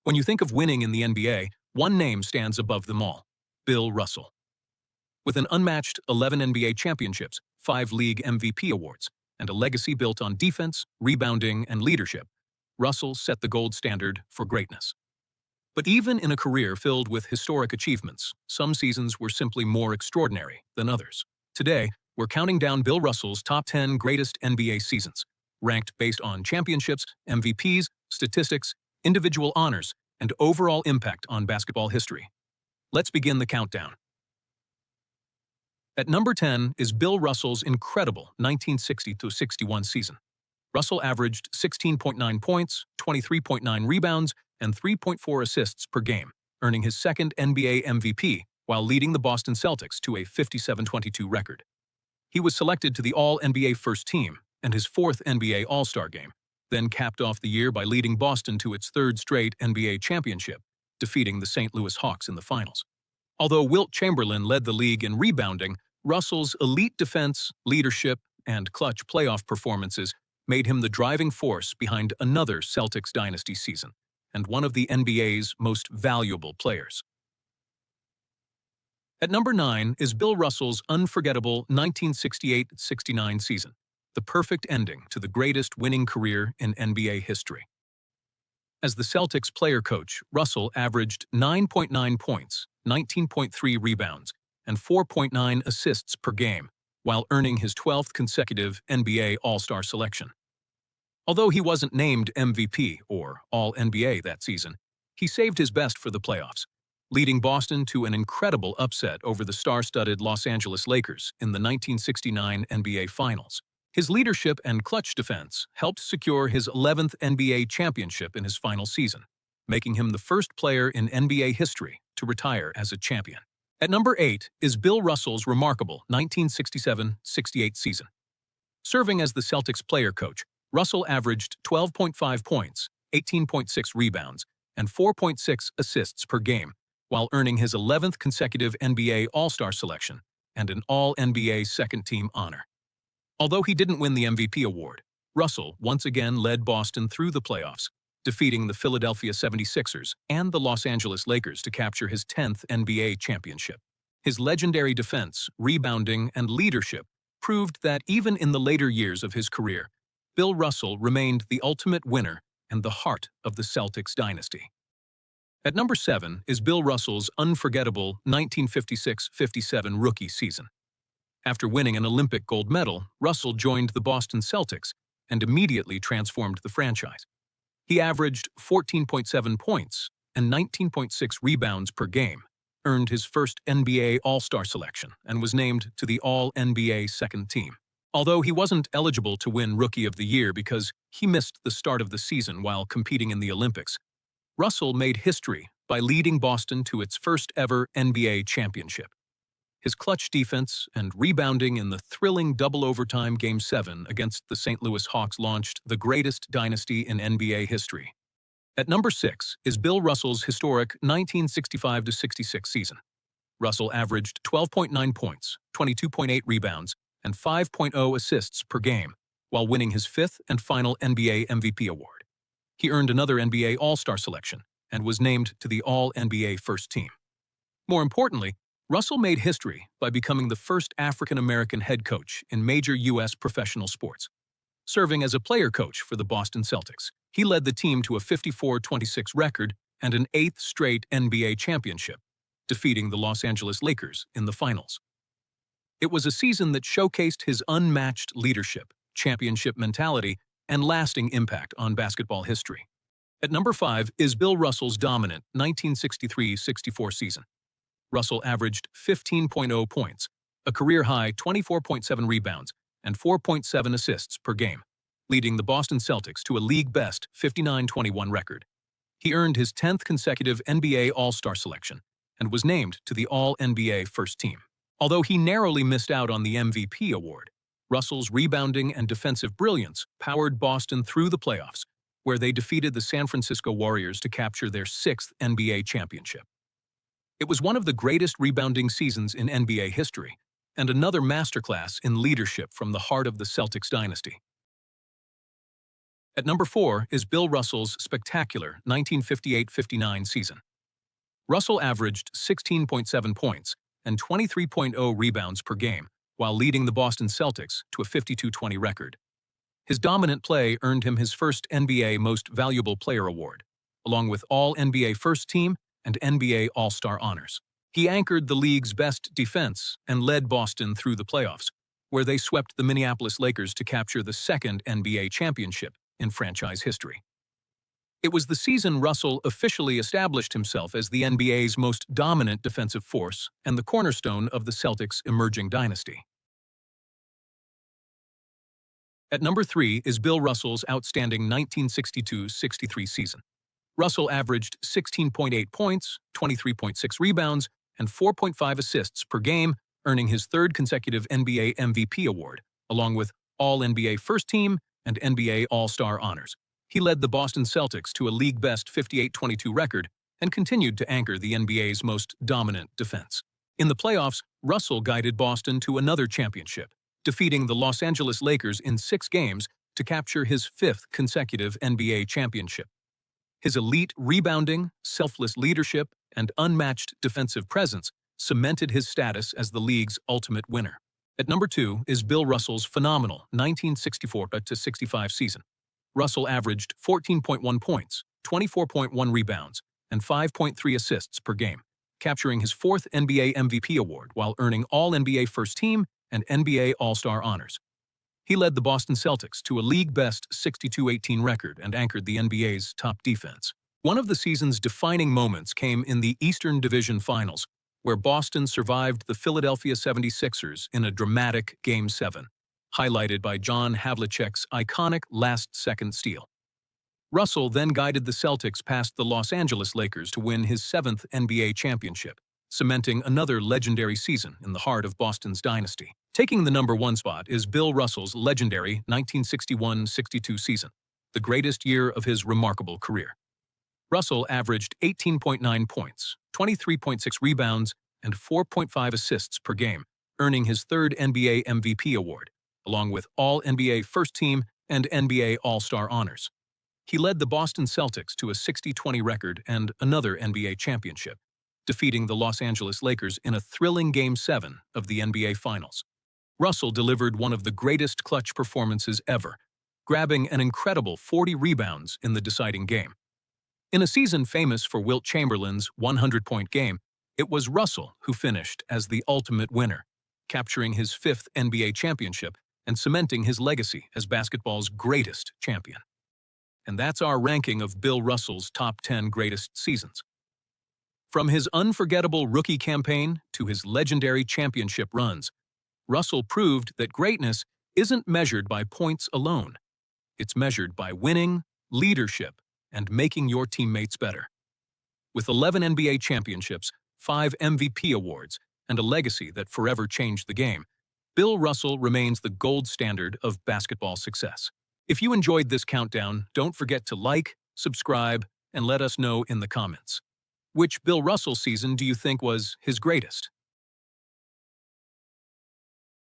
When you think of winning in the NBA, one name stands above them all: Bill Russell. With an unmatched 11 NBA championships, 5 league MVP awards, and a legacy built on defense, rebounding, and leadership, Russell set the gold standard for greatness. But even in a career filled with historic achievements, some seasons were simply more extraordinary than others. Today, we're counting down Bill Russell's top 10 greatest NBA seasons, ranked based on championships, MVPs, statistics, individual honors, and overall impact on basketball history. Let's begin the countdown. At number 10 is Bill Russell's incredible 1960-61 season. Russell averaged 16.9 points, 23.9 rebounds, and 3.4 assists per game, earning his second NBA MVP while leading the Boston Celtics to a 57-22 record. He was selected to the All-NBA First Team and his fourth NBA All-Star game, then capped off the year by leading Boston to its third straight NBA championship, defeating the St. Louis Hawks in the finals. Although Wilt Chamberlain led the league in rebounding, Russell's elite defense, leadership, and clutch playoff performances made him the driving force behind another Celtics dynasty season, and one of the NBA's most valuable players. At number 9 is Bill Russell's unforgettable 1968-69 season, the perfect ending to the greatest winning career in NBA history. As the Celtics player-coach, Russell averaged 9.9 points, 19.3 rebounds, and 4.9 assists per game, while earning his 12th consecutive NBA All-Star selection. Although he wasn't named MVP or All-NBA that season, he saved his best for the playoffs, leading Boston to an incredible upset over the star-studded Los Angeles Lakers in the 1969 NBA Finals. His leadership and clutch defense helped secure his 11th NBA championship in his final season, making him the first player in NBA history to retire as a champion. At number 8 is Bill Russell's remarkable 1967-68 season. Serving as the Celtics player-coach, Russell averaged 12.5 points, 18.6 rebounds, and 4.6 assists per game, while earning his 11th consecutive NBA All-Star selection and an All-NBA second-team honor. Although he didn't win the MVP award, Russell once again led Boston through the playoffs, defeating the Philadelphia 76ers and the Los Angeles Lakers to capture his 10th NBA championship. His legendary defense, rebounding, and leadership proved that even in the later years of his career, Bill Russell remained the ultimate winner and the heart of the Celtics dynasty. At number 7 is Bill Russell's unforgettable 1956-57 rookie season. After winning an Olympic gold medal, Russell joined the Boston Celtics and immediately transformed the franchise. He averaged 14.7 points and 19.6 rebounds per game, earned his first NBA All-Star selection, and was named to the All-NBA second team. Although he wasn't eligible to win Rookie of the Year because he missed the start of the season while competing in the Olympics, Russell made history by leading Boston to its first-ever NBA championship. His clutch defense and rebounding in the thrilling double-overtime Game 7 against the St. Louis Hawks launched the greatest dynasty in NBA history. At number 6 is Bill Russell's historic 1965-66 season. Russell averaged 12.9 points, 22.8 rebounds, and 5.0 assists per game, while winning his 5th and final NBA MVP award. He earned another NBA All-Star selection and was named to the All-NBA First Team. More importantly, Russell made history by becoming the first African-American head coach in major U.S. professional sports. Serving as a player coach for the Boston Celtics, he led the team to a 54-26 record and an 8th straight NBA championship, defeating the Los Angeles Lakers in the finals. It was a season that showcased his unmatched leadership, championship mentality, and lasting impact on basketball history. At number 5 is Bill Russell's dominant 1963-64 season. Russell averaged 15.0 points, a career-high 24.7 rebounds, and 4.7 assists per game, leading the Boston Celtics to a league-best 59-21 record. He earned his 10th consecutive NBA All-Star selection and was named to the All-NBA First Team. Although he narrowly missed out on the MVP award, Russell's rebounding and defensive brilliance powered Boston through the playoffs, where they defeated the San Francisco Warriors to capture their 6th NBA championship. It was one of the greatest rebounding seasons in NBA history, and another masterclass in leadership from the heart of the Celtics dynasty. At number 4 is Bill Russell's spectacular 1958-59 season. Russell averaged 16.7 points and 23.0 rebounds per game, while leading the Boston Celtics to a 52-20 record. His dominant play earned him his first NBA Most Valuable Player award, along with All-NBA First Team and NBA All-Star honors. He anchored the league's best defense and led Boston through the playoffs, where they swept the Minneapolis Lakers to capture the second NBA championship in franchise history. It was the season Russell officially established himself as the NBA's most dominant defensive force and the cornerstone of the Celtics' emerging dynasty. At number 3 is Bill Russell's outstanding 1962-63 season. Russell averaged 16.8 points, 23.6 rebounds, and 4.5 assists per game, earning his third consecutive NBA MVP award, along with All-NBA First Team and NBA All-Star honors. He led the Boston Celtics to a league-best 58-22 record and continued to anchor the NBA's most dominant defense. In the playoffs, Russell guided Boston to another championship, defeating the Los Angeles Lakers in 6 games to capture his 5th consecutive NBA championship. His elite rebounding, selfless leadership, and unmatched defensive presence cemented his status as the league's ultimate winner. At number 2 is Bill Russell's phenomenal 1964-65 season. Russell averaged 14.1 points, 24.1 rebounds, and 5.3 assists per game, capturing his 4th NBA MVP award while earning All-NBA First Team and NBA All-Star honors. He led the Boston Celtics to a league-best 62-18 record and anchored the NBA's top defense. One of the season's defining moments came in the Eastern Division Finals, where Boston survived the Philadelphia 76ers in a dramatic Game 7, highlighted by John Havlicek's iconic last-second steal. Russell then guided the Celtics past the Los Angeles Lakers to win his 7th NBA championship, cementing another legendary season in the heart of Boston's dynasty. Taking the number 1 spot is Bill Russell's legendary 1961-62 season, the greatest year of his remarkable career. Russell averaged 18.9 points, 23.6 rebounds, and 4.5 assists per game, earning his 3rd NBA MVP award, along with All-NBA First Team and NBA All-Star honors. He led the Boston Celtics to a 60-20 record and another NBA championship, defeating the Los Angeles Lakers in a thrilling Game 7 of the NBA Finals. Russell delivered one of the greatest clutch performances ever, grabbing an incredible 40 rebounds in the deciding game. In a season famous for Wilt Chamberlain's 100-point game, it was Russell who finished as the ultimate winner, capturing his 5th NBA championship and cementing his legacy as basketball's greatest champion. And that's our ranking of Bill Russell's top 10 greatest seasons. From his unforgettable rookie campaign to his legendary championship runs, Russell proved that greatness isn't measured by points alone. It's measured by winning, leadership, and making your teammates better. With 11 NBA championships, 5 MVP awards, and a legacy that forever changed the game, Bill Russell remains the gold standard of basketball success. If you enjoyed this countdown, don't forget to like, subscribe, and let us know in the comments. Which Bill Russell season do you think was his greatest?